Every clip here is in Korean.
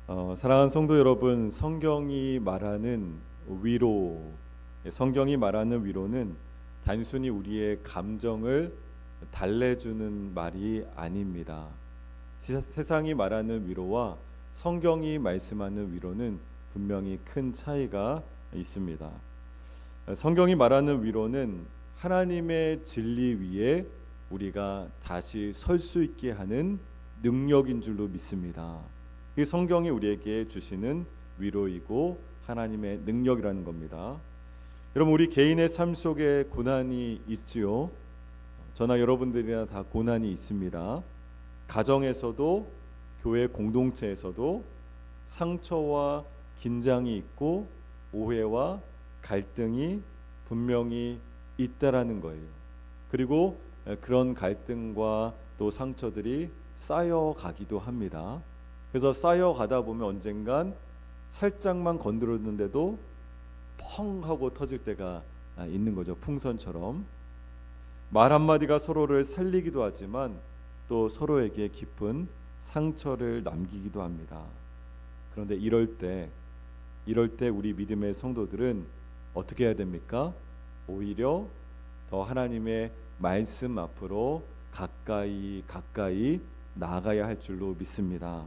사랑하는 성도 여러분, 성경이 말하는 위로는 단순히 우리의 감정을 달래주는 말이 아닙니다. 세상이 말하는 위로와 성경이 말씀하는 위로는 분명히 큰 차이가 있습니다. 성경이 말하는 위로는 하나님의 진리 위에 우리가 다시 설 수 있게 하는 능력인 줄로 믿습니다. 이 성경이 우리에게 주시는 위로이고 하나님의 능력이라는 겁니다. 여러분, 우리 개인의 삶 속에 고난이 있지요. 저나 여러분들이나 다 고난이 있습니다. 가정에서도 교회 공동체에서도 상처와 긴장이 있고 오해와 갈등이 분명히 있다라는 거예요. 그리고 그런 갈등과 또 상처들이 쌓여가기도 합니다. 그래서 쌓여가다 보면 언젠간 살짝만 건드렸는데도 펑 하고 터질 때가 있는 거죠. 풍선처럼. 말 한마디가 서로를 살리기도 하지만 또 서로에게 깊은 상처를 남기기도 합니다. 그런데 이럴 때 우리 믿음의 성도들은 어떻게 해야 됩니까? 오히려 더 하나님의 말씀 앞으로 가까이 나아가야 할 줄로 믿습니다.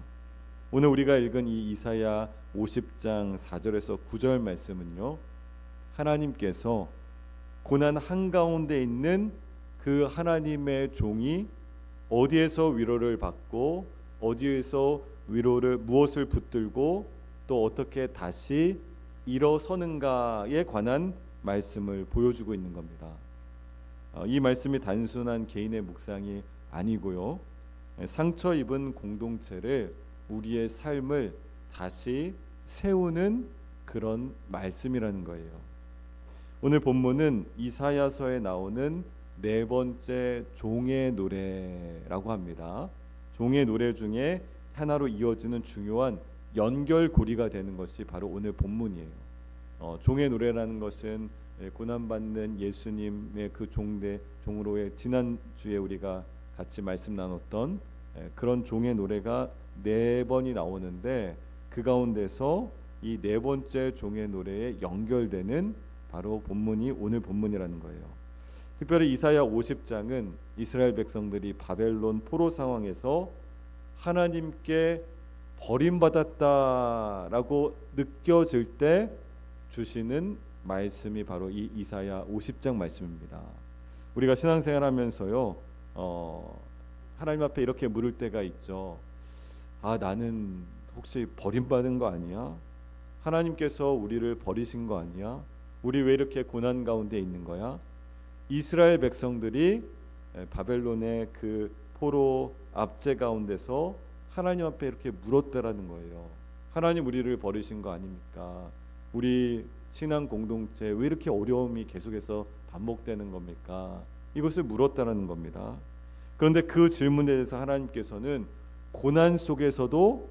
오늘 우리가 읽은 이 이사야 50장 4절에서 9절 말씀은요, 하나님께서 고난 한가운데 있는 그 하나님의 종이 어디에서 위로를 받고 어디에서 무엇을 붙들고 또 어떻게 다시 일어서는가에 관한 말씀을 보여주고 있는 겁니다. 이 말씀이 단순한 개인의 묵상이 아니고요, 상처 입은 공동체를, 우리의 삶을 다시 세우는 그런 말씀이라는 거예요. 오늘 본문은 이사야서에 나오는 네 번째 종의 노래라고 합니다. 종의 노래 중에 하나로 이어지는 중요한 연결고리가 되는 것이 바로 오늘 본문이에요. 종의 노래라는 것은 고난받는 예수님의 그 종으로의 지난주에 우리가 같이 말씀 나눴던 그런 종의 노래가 네 번이 나오는데, 그 가운데서 이 네 번째 종의 노래에 연결되는 바로 본문이 오늘 본문이라는 거예요. 특별히 이사야 50장은 이스라엘 백성들이 바벨론 포로 상황에서 하나님께 버림받았다라고 느껴질 때 주시는 말씀이 바로 이 이사야 50장 말씀입니다. 우리가 신앙생활하면서요, 하나님 앞에 이렇게 물을 때가 있죠. 나는 혹시 버림받은 거 아니야? 하나님께서 우리를 버리신 거 아니야? 우리 왜 이렇게 고난 가운데 있는 거야? 이스라엘 백성들이 바벨론의 그 포로 압제 가운데서 하나님 앞에 이렇게 물었다라는 거예요. 하나님, 우리를 버리신 거 아닙니까? 우리 신앙 공동체 왜 이렇게 어려움이 계속해서 반복되는 겁니까? 이것을 물었다라는 겁니다. 그런데 그 질문에 대해서 하나님께서는 고난 속에서도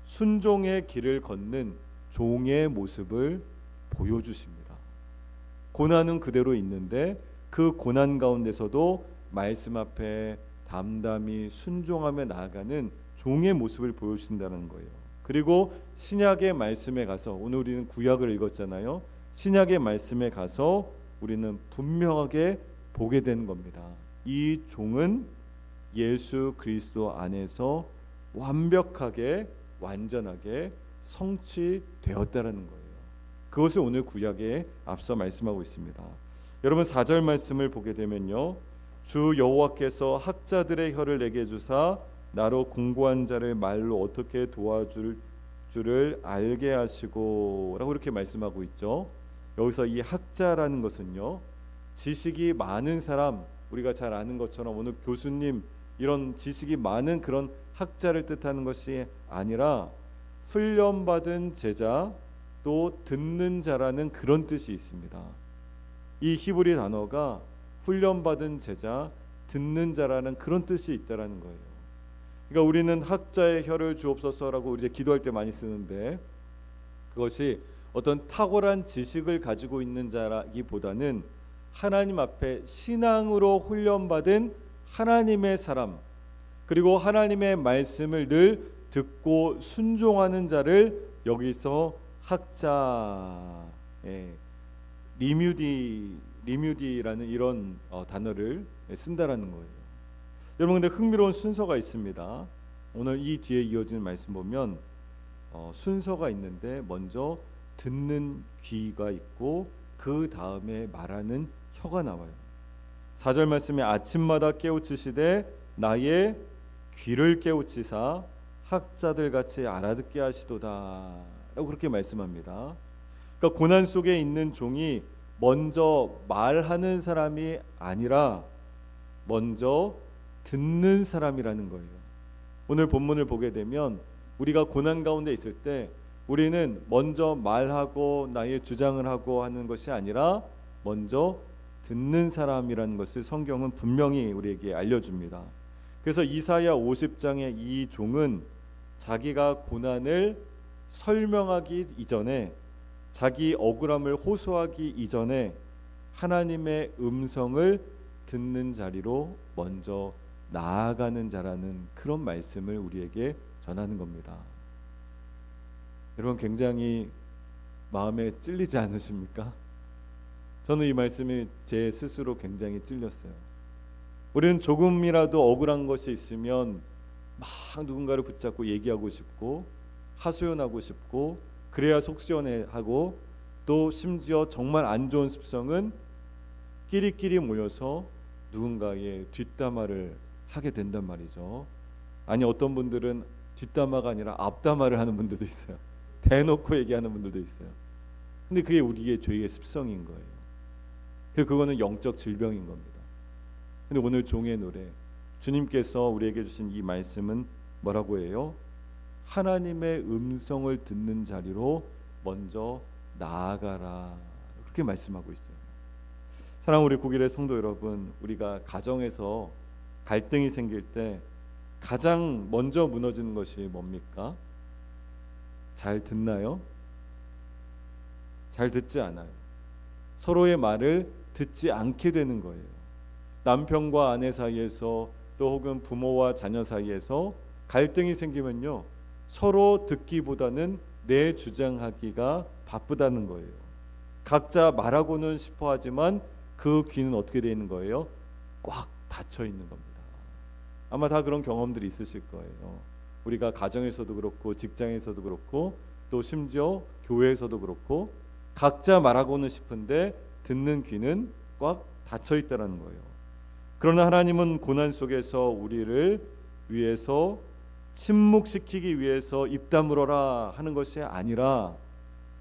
순종의 길을 걷는 종의 모습을 보여주십니다. 고난은 그대로 있는데 그 고난 가운데서도 말씀 앞에 담담히 순종하며 나아가는 종의 모습을 보여주신다는 거예요. 그리고 신약의 말씀에 가서, 오늘 우리는 구약을 읽었잖아요. 신약의 말씀에 가서 우리는 분명하게 보게 되는 겁니다. 이 종은 예수 그리스도 안에서 완벽하게, 완전하게 성취되었다라는 거예요. 그것을 오늘 구약에 앞서 말씀하고 있습니다. 여러분, 4절 말씀을 보게 되면요, 주 여호와께서 학자들의 혀를 내게 주사 나로 공고한 자를 말로 어떻게 도와줄 줄을 알게 하시고 라고 이렇게 말씀하고 있죠. 여기서 이 학자라는 것은요, 지식이 많은 사람, 우리가 잘 아는 것처럼 오늘 교수님, 이런 지식이 많은 그런 학자를 뜻하는 것이 아니라 훈련받은 제자, 또 듣는 자라는 그런 뜻이 있습니다. 이 히브리 단어가 훈련받은 제자, 듣는 자라는 그런 뜻이 있다라는 거예요. 그러니까 우리는 학자의 혀를 주옵소서라고 이제 기도할 때 많이 쓰는데, 그것이 어떤 탁월한 지식을 가지고 있는 자라기보다는 하나님 앞에 신앙으로 훈련받은 하나님의 사람, 그리고 하나님의 말씀을 늘 듣고 순종하는 자를 여기서 학자 리뮤디라는 이런 단어를 쓴다라는 거예요. 여러분, 근데 흥미로운 순서가 있습니다. 오늘 이 뒤에 이어지는 말씀 보면 순서가 있는데 먼저 듣는 귀가 있고 그 다음에 말하는 혀가 나와요. 4절 말씀에 아침마다 깨우치시되 나의 귀를 깨우치사 학자들 같이 알아듣게 하시도다 라고 그렇게 말씀합니다. 그러니까 고난 속에 있는 종이 먼저 말하는 사람이 아니라 먼저 듣는 사람이라는 거예요. 오늘 본문을 보게 되면 우리가 고난 가운데 있을 때 우리는 먼저 말하고 나의 주장을 하고 하는 것이 아니라 먼저 듣는 사람이라는 것을 성경은 분명히 우리에게 알려줍니다. 그래서 이사야 50장의 이 종은 자기가 고난을 설명하기 이전에, 자기 억울함을 호소하기 이전에 하나님의 음성을 듣는 자리로 먼저 나아가는 자라는 그런 말씀을 우리에게 전하는 겁니다. 여러분, 굉장히 마음에 찔리지 않으십니까? 저는 이 말씀이 제 스스로 굉장히 찔렸어요. 우리는 조금이라도 억울한 것이 있으면 막 누군가를 붙잡고 얘기하고 싶고 하소연하고 싶고 그래야 속 시원해하고, 또 심지어 정말 안 좋은 습성은 끼리끼리 모여서 누군가의 뒷담화를 하게 된단 말이죠. 아니, 어떤 분들은 뒷담화가 아니라 앞담화를 하는 분들도 있어요. 대놓고 얘기하는 분들도 있어요. 근데 그게 우리의 죄의 습성인 거예요. 그리고 그거는 영적 질병인 겁니다. 근데 오늘 종의 노래, 주님께서 우리에게 주신 이 말씀은 뭐라고 해요? 하나님의 음성을 듣는 자리로 먼저 나아가라, 그렇게 말씀하고 있어요. 사랑하는 우리 구길의 성도 여러분, 우리가 가정에서 갈등이 생길 때 가장 먼저 무너지는 것이 뭡니까? 잘 듣나요? 잘 듣지 않아요. 서로의 말을 듣지 않게 되는 거예요. 남편과 아내 사이에서, 또 혹은 부모와 자녀 사이에서 갈등이 생기면요, 서로 듣기보다는 내 주장하기가 바쁘다는 거예요. 각자 말하고는 싶어 하지만 그 귀는 어떻게 되어 있는 거예요? 꽉 닫혀 있는 겁니다. 아마 다 그런 경험들이 있으실 거예요. 우리가 가정에서도 그렇고 직장에서도 그렇고 또 심지어 교회에서도 그렇고 각자 말하고는 싶은데 듣는 귀는 꽉 닫혀 있다는 거예요. 그러나 하나님은 고난 속에서 우리를 위해서 침묵시키기 위해서 입 다물어라 하는 것이 아니라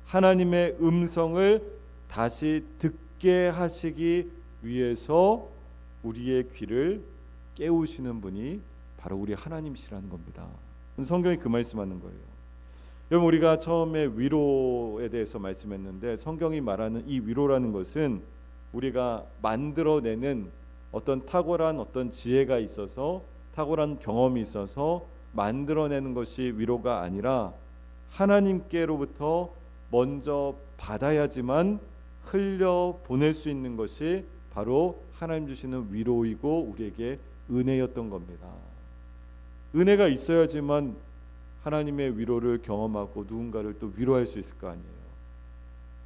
하나님의 음성을 다시 듣게 하시기 위해서 우리의 귀를 깨우시는 분이 바로 우리 하나님이시라는 겁니다. 성경이 그 말씀하는 거예요. 여러분, 우리가 처음에 위로에 대해서 말씀했는데 성경이 말하는 이 위로라는 것은 우리가 만들어내는 어떤 탁월한 어떤 지혜가 있어서, 탁월한 경험이 있어서 만들어내는 것이 위로가 아니라 하나님께로부터 먼저 받아야지만 흘려 보낼 수 있는 것이 바로 하나님 주시는 위로이고 우리에게 은혜였던 겁니다. 은혜가 있어야지만 하나님의 위로를 경험하고 누군가를 또 위로할 수 있을 거 아니에요.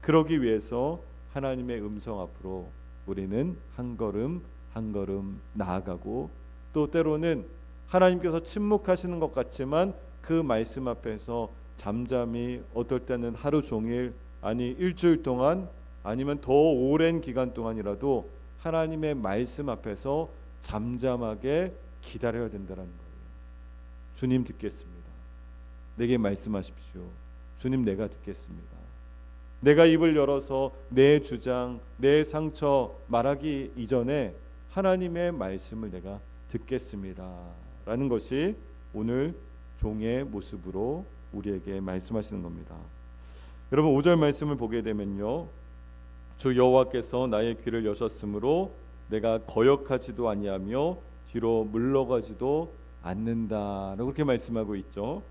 그러기 위해서 하나님의 음성 앞으로 우리는 한 걸음 한 걸음 나아가고, 또 때로는 하나님께서 침묵하시는 것 같지만 그 말씀 앞에서 잠잠히, 어떨 때는 하루 종일, 아니 일주일 동안, 아니면 더 오랜 기간 동안이라도 하나님의 말씀 앞에서 잠잠하게 기다려야 된다는 거예요. 주님 듣겠습니다. 내게 말씀하십시오. 주님, 내가 듣겠습니다. 내가 입을 열어서 내 주장, 내 상처 말하기 이전에 하나님의 말씀을 내가 듣겠습니다 라는 것이 오늘 종의 모습으로 우리에게 말씀하시는 겁니다. 여러분, 5절 말씀을 보게 되면요, 주 여호와께서 나의 귀를 여셨으므로 내가 거역하지도 아니하며 뒤로 물러가지도 않는다라고 그렇게 말씀하고 있죠.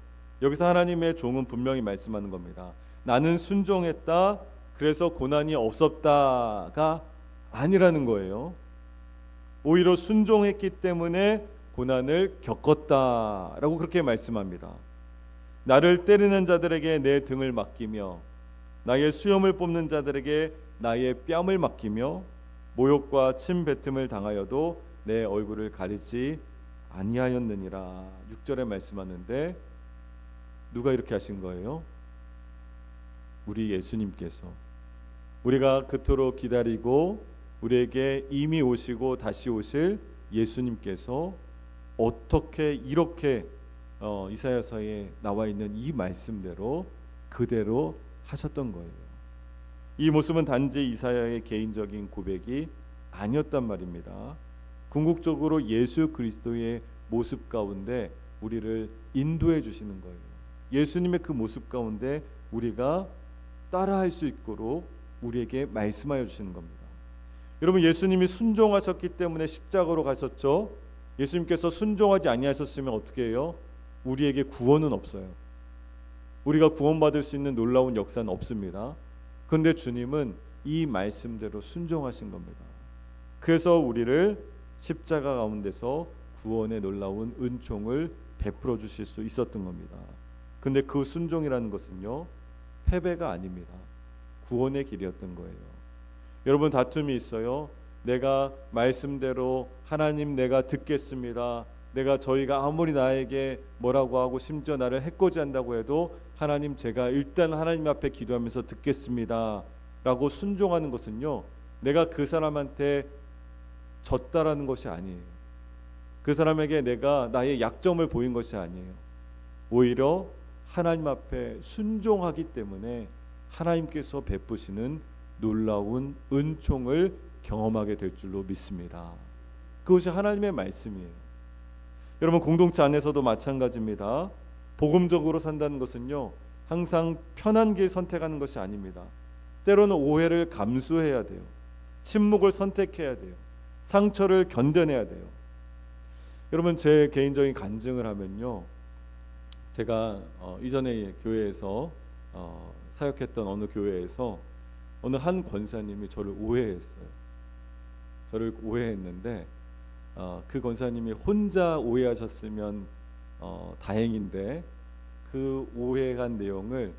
여기서 하나님의 종은 분명히 말씀하는 겁니다. 나는 순종했다, 그래서 고난이 없었다가 아니라는 거예요. 오히려 순종했기 때문에 고난을 겪었다라고 그렇게 말씀합니다. 나를 때리는 자들에게 내 등을 맡기며 나의 수염을 뽑는 자들에게 나의 뺨을 맡기며 모욕과 침뱉음을 당하여도 내 얼굴을 가리지 아니하였느니라. 6절에 말씀하는데 누가 이렇게 하신 거예요? 우리 예수님께서. 우리가 그토록 기다리고 우리에게 이미 오시고 다시 오실 예수님께서 어떻게 이렇게 이사야서에 나와 있는 이 말씀대로 그대로 하셨던 거예요. 이 모습은 단지 이사야의 개인적인 고백이 아니었단 말입니다. 궁극적으로 예수 그리스도의 모습 가운데 우리를 인도해 주시는 거예요. 예수님의 그 모습 가운데 우리가 따라할 수 있도록 우리에게 말씀하여 주시는 겁니다. 여러분, 예수님이 순종하셨기 때문에 십자가로 가셨죠. 예수님께서 순종하지 아니하셨으면 어떻게 해요? 우리에게 구원은 없어요. 우리가 구원받을 수 있는 놀라운 역사는 없습니다. 그런데 주님은 이 말씀대로 순종하신 겁니다. 그래서 우리를 십자가 가운데서 구원의 놀라운 은총을 베풀어 주실 수 있었던 겁니다. 근데 그 순종이라는 것은요, 패배가 아닙니다. 구원의 길이었던 거예요. 여러분, 다툼이 있어요. 내가 말씀대로 하나님 내가 듣겠습니다. 저희가 아무리 나에게 뭐라고 하고 심지어 나를 해코지한다고 해도 하나님 제가 일단 하나님 앞에 기도하면서 듣겠습니다 라고 순종하는 것은요, 내가 그 사람한테 졌다라는 것이 아니에요. 그 사람에게 내가 나의 약점을 보인 것이 아니에요. 오히려 하나님 앞에 순종하기 때문에 하나님께서 베푸시는 놀라운 은총을 경험하게 될 줄로 믿습니다. 그것이 하나님의 말씀이에요. 여러분, 공동체 안에서도 마찬가지입니다. 복음적으로 산다는 것은요, 항상 편한 길 선택하는 것이 아닙니다. 때로는 오해를 감수해야 돼요. 침묵을 선택해야 돼요. 상처를 견뎌내야 돼요. 여러분, 제 개인적인 간증을 하면요, 제가 이전에 교회에서 사역했던 어느 교회에서 어느 한 권사님이 저를 오해했어요. 저를 오해했는데 그 권사님이 혼자 오해하셨으면 다행인데 그 오해한 내용을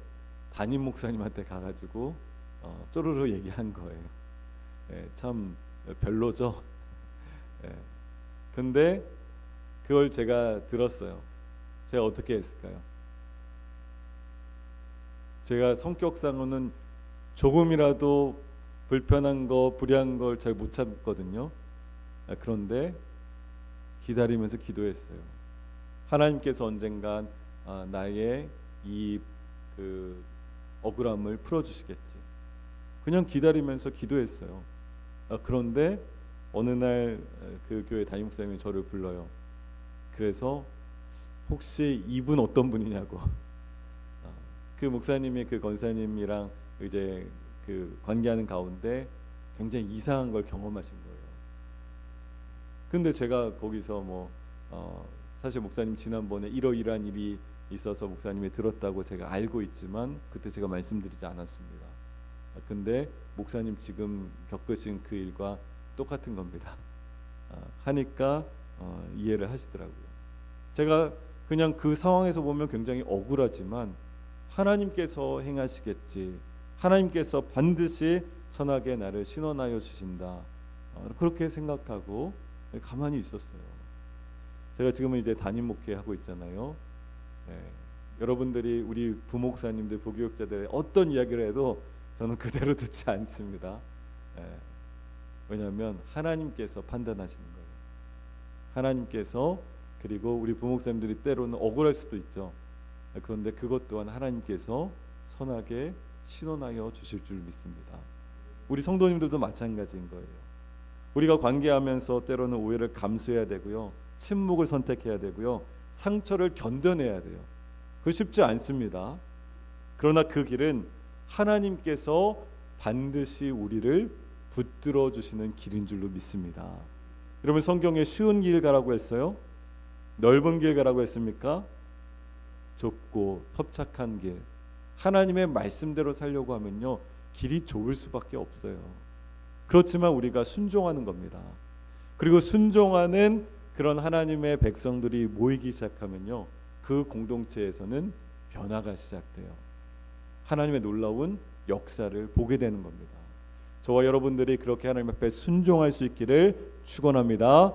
담임 목사님한테 가가지고 쪼르르 얘기한 거예요. 참 별로죠. 근데 그걸 제가 들었어요. 제가 어떻게 했을까요? 제가 성격상으로는 조금이라도 불편한 거, 불리한 걸 잘 못 참거든요. 그런데 기다리면서 기도했어요. 하나님께서 언젠간 나의 이 억울함을 풀어주시겠지. 그냥 기다리면서 기도했어요. 그런데 어느 날 그 교회 담임 목사님이 저를 불러요. 그래서 혹시 이분 어떤 분이냐고. 그 목사님이 그 권사님이랑 이제 그 관계하는 가운데 굉장히 이상한 걸 경험하신 거예요. 근데 제가 거기서 사실 목사님 지난번에 이러이러한 일이 있어서 목사님이 들었다고 제가 알고 있지만 그때 제가 말씀드리지 않았습니다. 근데 목사님 지금 겪으신 그 일과 똑같은 겁니다. 하니까 이해를 하시더라고요. 제가 그냥 그 상황에서 보면 굉장히 억울하지만 하나님께서 행하시겠지, 하나님께서 반드시 선하게 나를 신원하여 주신다, 그렇게 생각하고 가만히 있었어요. 제가 지금은 이제 담임 목회하고 있잖아요. 여러분들이 우리 부목사님들, 부교육자들의 어떤 이야기를 해도 저는 그대로 듣지 않습니다. 왜냐하면 하나님께서 판단하시는 거예요. 하나님께서, 그리고 우리 부목사님들이 때로는 억울할 수도 있죠. 그런데 그것 또한 하나님께서 선하게 신원하여 주실 줄 믿습니다. 우리 성도님들도 마찬가지인 거예요. 우리가 관계하면서 때로는 오해를 감수해야 되고요, 침묵을 선택해야 되고요, 상처를 견뎌내야 돼요. 그거 쉽지 않습니다. 그러나 그 길은 하나님께서 반드시 우리를 붙들어 주시는 길인 줄로 믿습니다. 여러분, 성경에 쉬운 길 가라고 했어요? 넓은 길 가라고 했습니까? 좁고 협착한 길, 하나님의 말씀대로 살려고 하면요, 길이 좁을 수밖에 없어요. 그렇지만 우리가 순종하는 겁니다. 그리고 순종하는 그런 하나님의 백성들이 모이기 시작하면요, 그 공동체에서는 변화가 시작돼요. 하나님의 놀라운 역사를 보게 되는 겁니다. 저와 여러분들이 그렇게 하나님 앞에 순종할 수 있기를 축원합니다.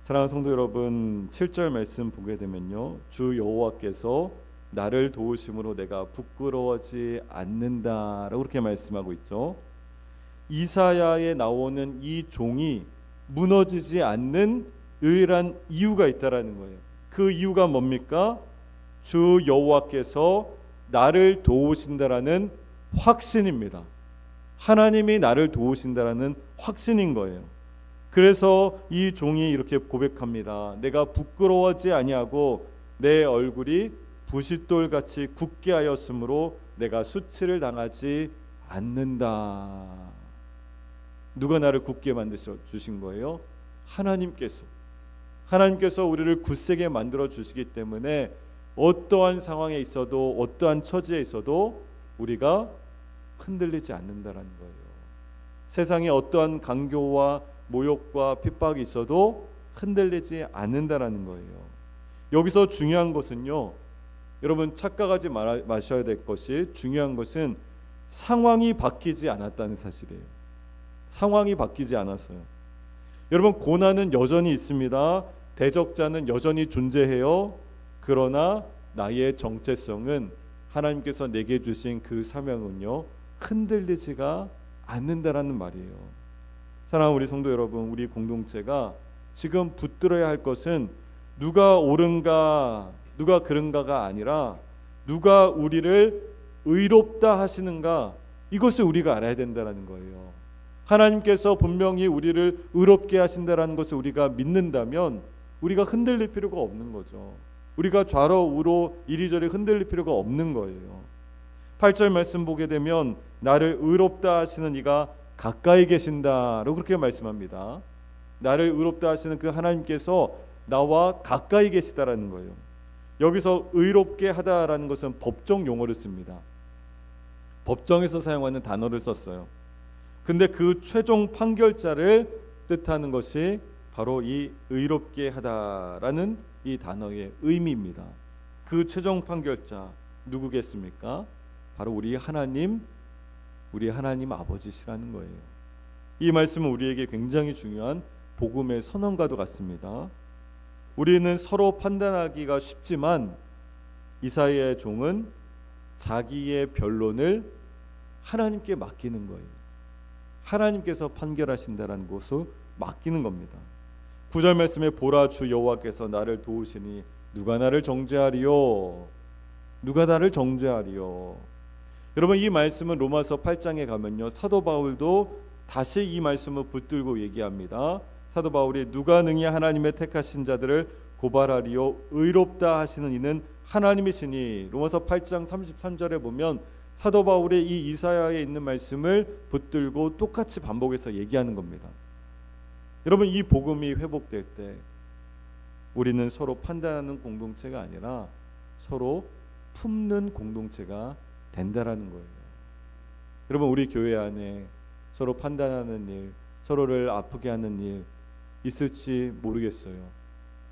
사랑하는 성도 여러분, 7절 말씀 보게 되면요, 주 여호와께서 나를 도우심으로 내가 부끄러워하지 않는다라고 그렇게 말씀하고 있죠. 이사야에 나오는 이 종이 무너지지 않는 유일한 이유가 있다라는 거예요. 그 이유가 뭡니까? 주 여호와께서 나를 도우신다라는 확신입니다. 하나님이 나를 도우신다라는 확신인 거예요. 그래서 이 종이 이렇게 고백합니다. 내가 부끄러워하지 아니하고 내 얼굴이 부싯돌같이 굳게 하였으므로 내가 수치를 당하지 않는다. 누가 나를 굳게 만드셔 주신 거예요? 하나님께서 우리를 굳세게 만들어 주시기 때문에 어떠한 상황에 있어도 어떠한 처지에 있어도 우리가 흔들리지 않는다라는 거예요. 세상에 어떠한 강교와 모욕과 핍박이 있어도 흔들리지 않는다라는 거예요. 여기서 중요한 것은요, 여러분 착각하지 마셔야 될 것이, 중요한 것은 상황이 바뀌지 않았다는 사실이에요. 상황이 바뀌지 않았어요. 여러분 고난은 여전히 있습니다. 대적자는 여전히 존재해요. 그러나 나의 정체성은, 하나님께서 내게 주신 그 사명은요, 흔들리지가 않는다라는 말이에요. 사랑하는 우리 성도 여러분, 우리 공동체가 지금 붙들어야 할 것은 누가 옳은가 누가 그런가가 아니라 누가 우리를 의롭다 하시는가, 이것을 우리가 알아야 된다는 거예요. 하나님께서 분명히 우리를 의롭게 하신다는 것을 우리가 믿는다면 우리가 흔들릴 필요가 없는 거죠. 우리가 좌로 우로 이리저리 흔들릴 필요가 없는 거예요. 8절 말씀 보게 되면 나를 의롭다 하시는 이가 가까이 계신다라고 그렇게 말씀합니다. 나를 의롭다 하시는 그 하나님께서 나와 가까이 계시다라는 거예요. 여기서 의롭게 하다라는 것은 법정 용어를 씁니다. 법정에서 사용하는 단어를 썼어요. 근데 그 최종 판결자를 뜻하는 것이 바로 이 의롭게 하다라는 이 단어의 의미입니다. 그 최종 판결자 누구겠습니까? 바로 우리 하나님 아버지시라는 거예요. 이 말씀은 우리에게 굉장히 중요한 복음의 선언과도 같습니다. 우리는 서로 판단하기가 쉽지만 이사야의 종은 자기의 변론을 하나님께 맡기는 거예요. 하나님께서 판결하신다라는 것을 맡기는 겁니다. 9절 말씀에 보라, 주 여호와께서 나를 도우시니 누가 나를 정죄하리요? 누가 나를 정죄하리요? 여러분 이 말씀은 로마서 8장에 가면요, 사도 바울도 다시 이 말씀을 붙들고 얘기합니다. 사도 바울이 누가 능히 하나님의 택하신 자들을 고발하리요? 의롭다 하시는 이는 하나님이시니. 로마서 8장 33절에 보면 사도 바울이 이 이사야에 있는 말씀을 붙들고 똑같이 반복해서 얘기하는 겁니다. 여러분 이 복음이 회복될 때 우리는 서로 판단하는 공동체가 아니라 서로 품는 공동체가 된다라는 거예요. 여러분 우리 교회 안에 서로 판단하는 일, 서로를 아프게 하는 일 있을지 모르겠어요.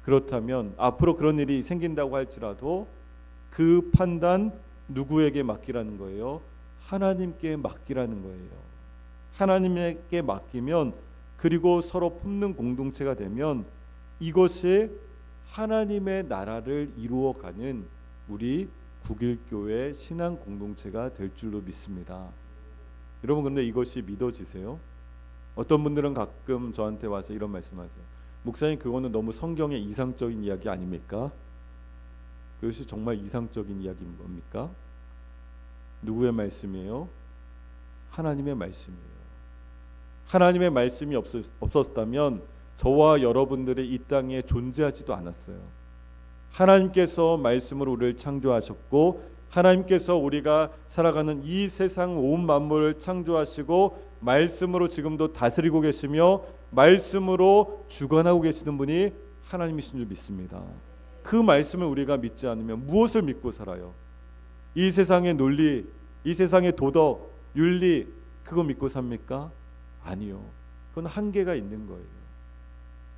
그렇다면 앞으로 그런 일이 생긴다고 할지라도 그 판단 누구에게 맡기라는 거예요? 하나님께 맡기라는 거예요. 하나님께 맡기면, 그리고 서로 품는 공동체가 되면 이것이 하나님의 나라를 이루어가는 우리 국일교회 신앙 공동체가 될 줄로 믿습니다. 여러분 근데 이것이 믿어지세요? 어떤 분들은 가끔 저한테 와서 이런 말씀하세요. 목사님 그거는 너무 성경의 이상적인 이야기 아닙니까? 그것이 정말 이상적인 이야기인 겁니까? 누구의 말씀이에요? 하나님의 말씀이에요. 하나님의 말씀이 없었다면 저와 여러분들이 이 땅에 존재하지도 않았어요. 하나님께서 말씀으로 우리를 창조하셨고 하나님께서 우리가 살아가는 이 세상 온 만물을 창조하시고 말씀으로 지금도 다스리고 계시며 말씀으로 주관하고 계시는 분이 하나님이신 줄 믿습니다. 그 말씀을 우리가 믿지 않으면 무엇을 믿고 살아요? 이 세상의 논리, 이 세상의 도덕, 윤리 그거 믿고 삽니까? 아니요. 그건 한계가 있는 거예요.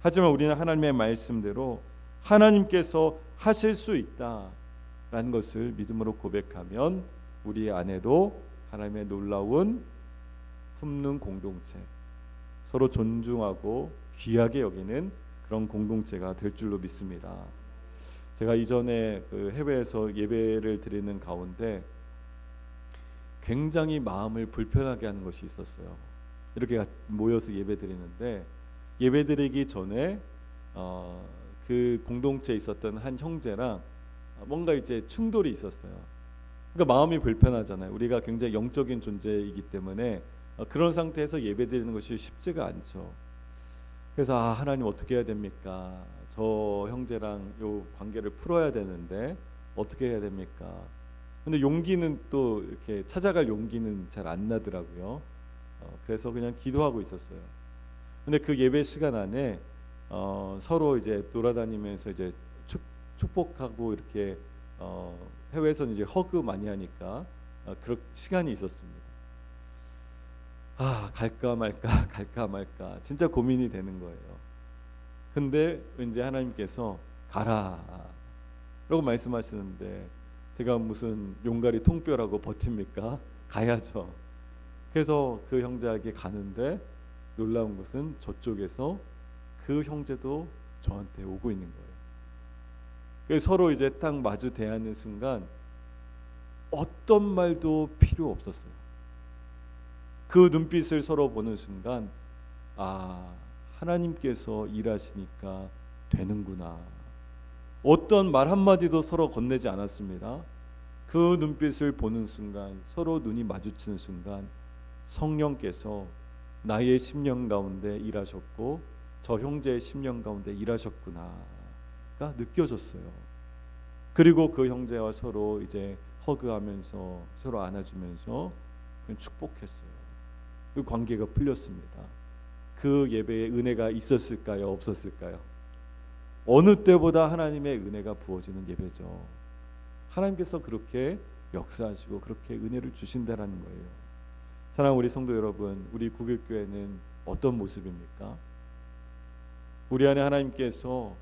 하지만 우리는 하나님의 말씀대로 하나님께서 하실 수 있다라는 라는 것을 믿음으로 고백하면 우리 안에도 하나님의 놀라운 품는 공동체, 서로 존중하고 귀하게 여기는 그런 공동체가 될 줄로 믿습니다. 제가 이전에 그 해외에서 예배를 드리는 가운데 굉장히 마음을 불편하게 하는 것이 있었어요. 이렇게 모여서 예배 드리는데 예배 드리기 전에 그 공동체에 있었던 한 형제랑 뭔가 이제 충돌이 있었어요. 그러니까 마음이 불편하잖아요. 우리가 굉장히 영적인 존재이기 때문에 그런 상태에서 예배 드리는 것이 쉽지가 않죠. 그래서 하나님 어떻게 해야 됩니까? 저 형제랑 요 관계를 풀어야 되는데 어떻게 해야 됩니까? 근데 용기는 또 이렇게 찾아갈 용기는 잘 안 나더라고요. 그래서 그냥 기도하고 있었어요. 근데 그 예배 시간 안에 서로 이제 돌아다니면서 이제 축복하고 이렇게 해외에서는 이제 허그 많이 하니까 그런 시간이 있었습니다. 갈까 말까 갈까 말까 진짜 고민이 되는 거예요. 근데 왠지 하나님께서 가라 라고 말씀하시는데 제가 무슨 용가리 통뼈라고 버팁니까? 가야죠. 그래서 그 형제에게 가는데 놀라운 것은 저쪽에서 그 형제도 저한테 오고 있는 거예요. 그래서 서로 이제 딱 마주 대하는 순간 어떤 말도 필요 없었어요. 그 눈빛을 서로 보는 순간 하나님께서 일하시니까 되는구나. 어떤 말 한마디도 서로 건네지 않았습니다. 그 눈빛을 보는 순간 서로 눈이 마주치는 순간 성령께서 나의 심령 가운데 일하셨고 저 형제의 심령 가운데 일하셨구나가 느껴졌어요. 그리고 그 형제와 서로 이제 허그하면서 서로 안아주면서 축복했어요. 그 관계가 풀렸습니다. 그 예배에 은혜가 있었을까요? 없었을까요? 어느 때보다 하나님의 은혜가 부어지는 예배죠. 하나님께서 그렇게 역사하시고 그렇게 은혜를 주신다라는 거예요. 사랑하는 우리 성도 여러분, 우리 국일교회는 어떤 모습입니까? 우리 안에 하나님께서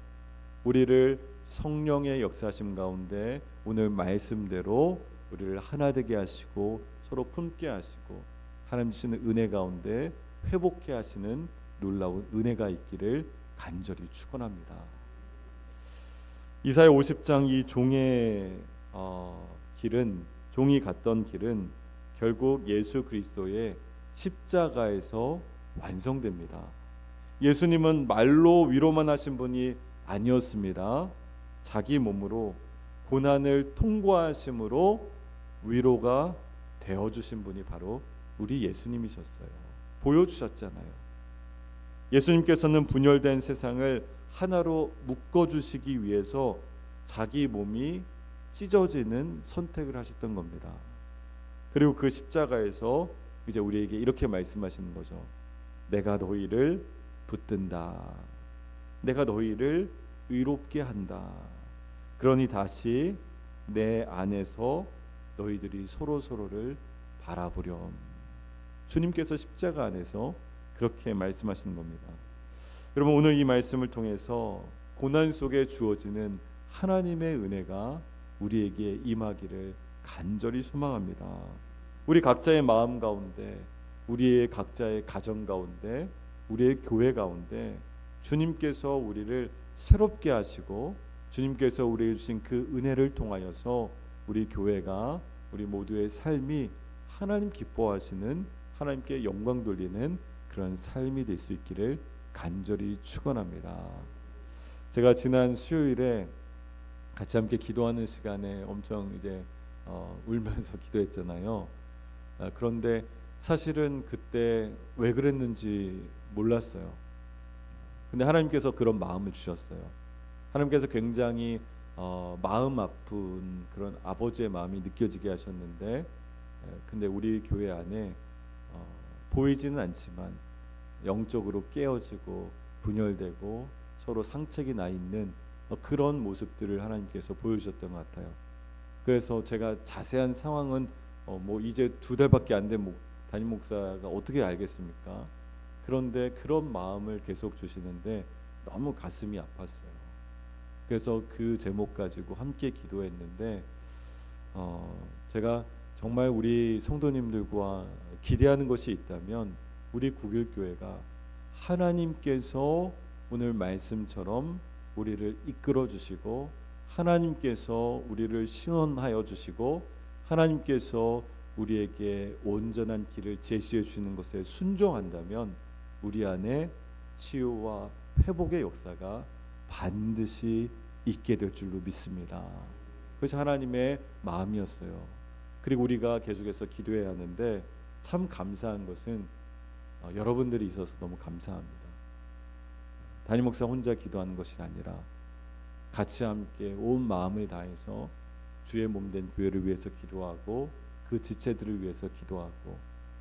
우리를 성령의 역사하심 가운데 오늘 말씀대로 우리를 하나 되게 하시고 서로 품게 하시고 하나님 주시는 은혜 가운데 회복해 하시는 놀라운 은혜가 있기를 간절히 축원합니다. 이사야 50장 이 종의 길은 종이 갔던 길은 결국 예수 그리스도의 십자가에서 완성됩니다. 예수님은 말로 위로만 하신 분이 아니었습니다. 자기 몸으로 고난을 통과하심으로 위로가 되어주신 분이 바로 우리 예수님이셨어요. 보여주셨잖아요. 예수님께서는 분열된 세상을 하나로 묶어주시기 위해서 자기 몸이 찢어지는 선택을 하셨던 겁니다. 그리고 그 십자가에서 이제 우리에게 이렇게 말씀하시는 거죠. 내가 너희를 붙든다. 내가 너희를 의롭게 한다. 그러니 다시 내 안에서 너희들이 서로를 바라보렴. 주님께서 십자가 안에서 그렇게 말씀하시는 겁니다. 여러분, 오늘 이 말씀을 통해서 고난 속에 주어지는 하나님의 은혜가 우리에게 임하기를 간절히 소망합니다. 우리 각자의 마음 가운데, 우리의 각자의 가정 가운데, 우리의 교회 가운데 주님께서 우리를 새롭게 하시고 주님께서 우리에게 주신 그 은혜를 통하여서 우리 교회가, 우리 모두의 삶이 하나님 기뻐하시는, 하나님께 영광 돌리는 그런 삶이 될 수 있기를 간절히 축원합니다. 제가 지난 수요일에 같이 함께 기도하는 시간에 엄청 이제 울면서 기도했잖아요. 그런데 사실은 그때 왜 그랬는지 몰랐어요. 근데 하나님께서 그런 마음을 주셨어요. 하나님께서 굉장히 마음 아픈 그런 아버지의 마음이 느껴지게 하셨는데, 근데 우리 교회 안에 보이지는 않지만 영적으로 깨어지고 분열되고 서로 상책이 나 있는 그런 모습들을 하나님께서 보여주셨던 것 같아요. 그래서 제가 자세한 상황은 뭐 이제 2달밖에 안 된 담임 목사가 어떻게 알겠습니까? 그런데 그런 마음을 계속 주시는데 너무 가슴이 아팠어요. 그래서 그 제목 가지고 함께 기도했는데 제가 정말 우리 성도님들과 기대하는 것이 있다면 우리 국일교회가 하나님께서 오늘 말씀처럼 우리를 이끌어 주시고 하나님께서 우리를 시원하여 주시고 하나님께서 우리에게 온전한 길을 제시해 주는 것에 순종한다면 우리 안에 치유와 회복의 역사가 반드시 있게 될 줄로 믿습니다. 그것이 하나님의 마음이었어요. 그리고 우리가 계속해서 기도해야 하는데 참 감사한 것은 여러분들이 있어서 너무 감사합니다. 담임 목사 혼자 기도하는 것이 아니라 같이 함께 온 마음을 다해서 주의 몸된 교회를 위해서 기도하고 그 지체들을 위해서 기도하고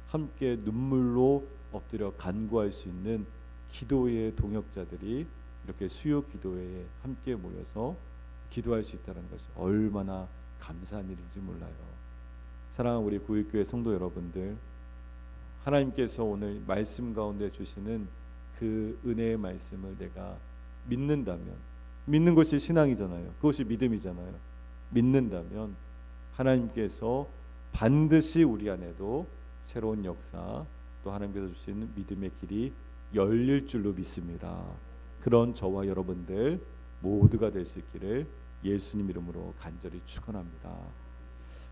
함께 눈물로 엎드려 간구할 수 있는 기도의 동역자들이 이렇게 수요 기도회에 함께 모여서 기도할 수 있다는 것이 얼마나 감사한 일인지 몰라요. 사랑하는 우리 구일교회 성도 여러분들, 하나님께서 오늘 말씀 가운데 주시는 그 은혜의 말씀을 내가 믿는다면, 믿는 것이 신앙이잖아요. 그것이 믿음이잖아요. 믿는다면 하나님께서 반드시 우리 안에도 새로운 역사, 또 하나님께서 주시는 믿음의 길이 열릴 줄로 믿습니다. 그런 저와 여러분들 모두가 될 수 있기를 예수님 이름으로 간절히 축원합니다.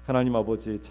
하나님 아버지